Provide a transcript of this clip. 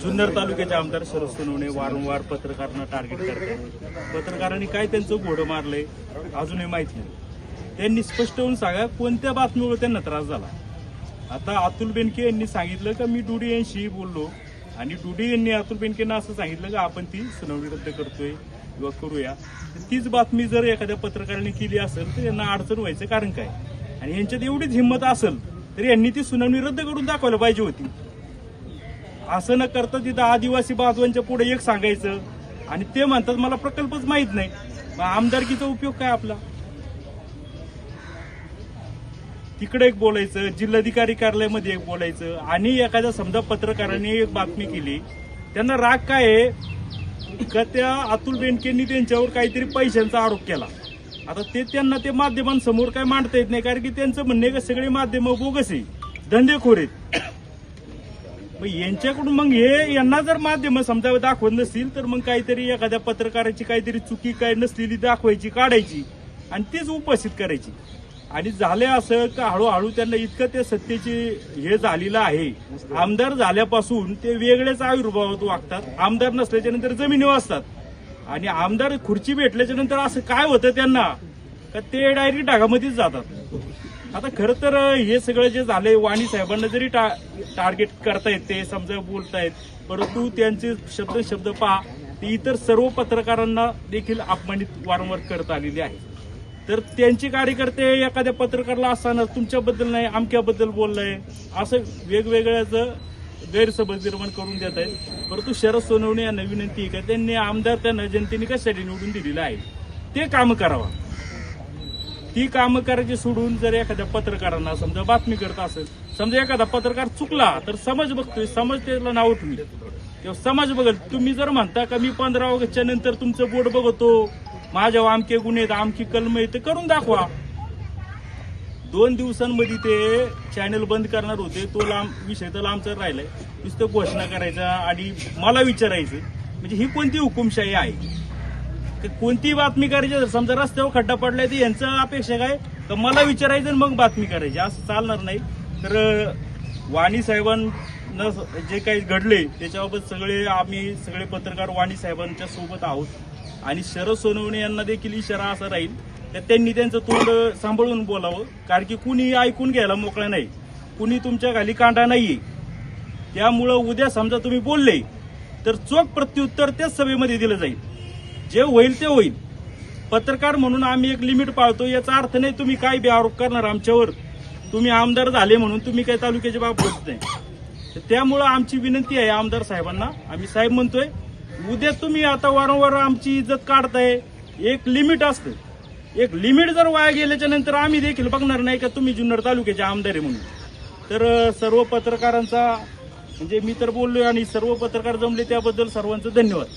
जुन्नर तालुक्याचे आमदार शरद सोनवणे वारंवार पत्रकारांना टार्गेट करतात। पत्रकारांनी काय त्यांचं घोडं मारलंय अजूनही माहित नाही। त्यांनी स्पष्ट होऊन सांगा कोणत्या बातमीमुळे त्यांना त्रास झाला। आता अतुल बेनके यांनी सांगितलं की मी डुडी यांशी बोललो आणि डुडी यांनी अतुल बेनकेंना असं सांगितलं की आपण ती सुनावणी रद्द करतोय किंवा करूया। तीच बातमी जर एखाद्या पत्रकाराने केली असेल तर यांना अडचण व्हायचं कारण काय? आणि यांच्यात एवढीच हिंमत असेल तर यांनी ती सुनावणी रद्द करून दाखवायला पाहिजे होती। असं न करता तिथं आदिवासी बांधवांच्या पुढे एक सांगायचं आणि ते म्हणतात मला प्रकल्पच माहित नाही, मग आमदारकीचा उपयोग काय आपला? तिकडे एक बोलायचं, जिल्हाधिकारी कार्यालयामध्ये एक बोलायचं आणि एखाद्या समजा पत्रकारांनी एक बातमी केली, त्यांना राग काय आहे का त्या अतुल बेनकेंनी त्यांच्यावर काहीतरी पैशांचा आरोप केला। आता ते त्यांना ते माध्यमांसमोर काय मांडता येत नाही, कारण की त्यांचं म्हणणे का सगळे माध्यम बोगस आहे, धंदेखोर आहेत। मग यांच्याकडून मग हे यांना जर माध्यम समजा दाखवत नसतील तर मग काहीतरी एखाद्या पत्रकाराची काहीतरी चुकी काय नसलेली दाखवायची, काढायची आणि तीच उपस्थित करायची। आणि झाले असं का हळूहळू त्यांना इतकं ते सत्तेचे हे झालेलं आहे, आमदार झाल्यापासून ते वेगळ्याच आयुर्भावात वागतात, आमदार नसल्याच्या नंतर जमिनीवर असतात आणि आमदार खुर्ची भेटल्याच्या नंतर असं काय होतं त्यांना का ते डायरेक्ट ढागामध्येच जातात। आता खरं तर हे सगळं जे झालंय वाणी साहेबांना जरी टार्गेट करतायत ते समजा बोलतायत, परंतु त्यांचे शब्द पहा ते इतर सर्व पत्रकारांना देखील अपमानित वारंवार करत आलेले आहे। तर त्यांचे कार्यकर्ते एखाद्या पत्रकाराला असताना तुमच्याबद्दल नाही अमक्याबद्दल बोललंय असं वेगवेगळ्याचं गैरसमज निर्माण करून देत आहेत। परंतु शरद सोनवणे यांना विनंती आहे का त्यांनी आमदार त्यांना जनतेने कशासाठी निवडून दिलेलं आहे ते काम करावं। ती कामं करायची सोडून जर एखाद्या पत्रकारांना समजा बातमी करत असेल, समजा एखादा पत्रकार चुकला तर समाज बघतोय, समाज त्याला नाव ठेवली किंवा समाज बघल। तुम्ही जर म्हणता का मी 15 ऑगस्टच्या नंतर तुमचं बोर्ड बघतो, माझ्या आमके गुन्हे आहेत, आमकी कलम आहे, ते करून दाखवा। 2 दिवसांमध्ये ते चॅनल बंद करणार होते, तो विषय तर लांबचा राहिलाय, नुसतं घोषणा करायचा आणि मला विचारायचं, म्हणजे ही कोणती हुकुमशाही आहे? कोणती बातमी करायची? समजा रस्त्यावर खड्डा पडलाय तर यांचं अपेक्षा काय तर मला विचारायचं मग बातमी करायची, असं चालणार नाही। तर वाणी साहेबांना जे काही घडले त्याच्याबाबत आम्ही सगळे पत्रकार वाणी साहेबांच्या सोबत आहोत आणि शरद सोनवणे यांना देखील इशारा असा राहील तर त्यांनी त्यांचं तोंड सांभाळून बोलावं, कारण की कुणी ऐकून घ्यायला मोकळा नाही, कुणी तुमच्या खाली कांडा नाहीये। त्यामुळं उद्या समजा तुम्ही बोलले तर चोख प्रत्युत्तर त्याच सभेमध्ये दिलं जाईल, जे होईल ते होईल। पत्रकार म्हणून आम्ही एक लिमिट पाळतो, याचा अर्थ नाही तुम्ही काय बी आरोप करणार आमच्यावर, तुम्ही आमदार झाले म्हणून तुम्ही काही तालुक्याची बाब बोलत नाही। त्यामुळं आमची विनंती आहे आमदार साहेबांना, आम्ही साहेब म्हणतोय, उद्या तुम्ही आता वारंवार आमची इज्जत काढताय, एक लिमिट असतं, एक लिमिट जर वाया गेल्याच्या नंतर आम्ही देखील बघणार नाही का तुम्ही जुन्नर तालुक्याचे आमदार आहे म्हणून। तर सर्व पत्रकारांचा म्हणजे मी तर बोललोय आणि सर्व पत्रकार जमले त्याबद्दल सर्वांचं धन्यवाद।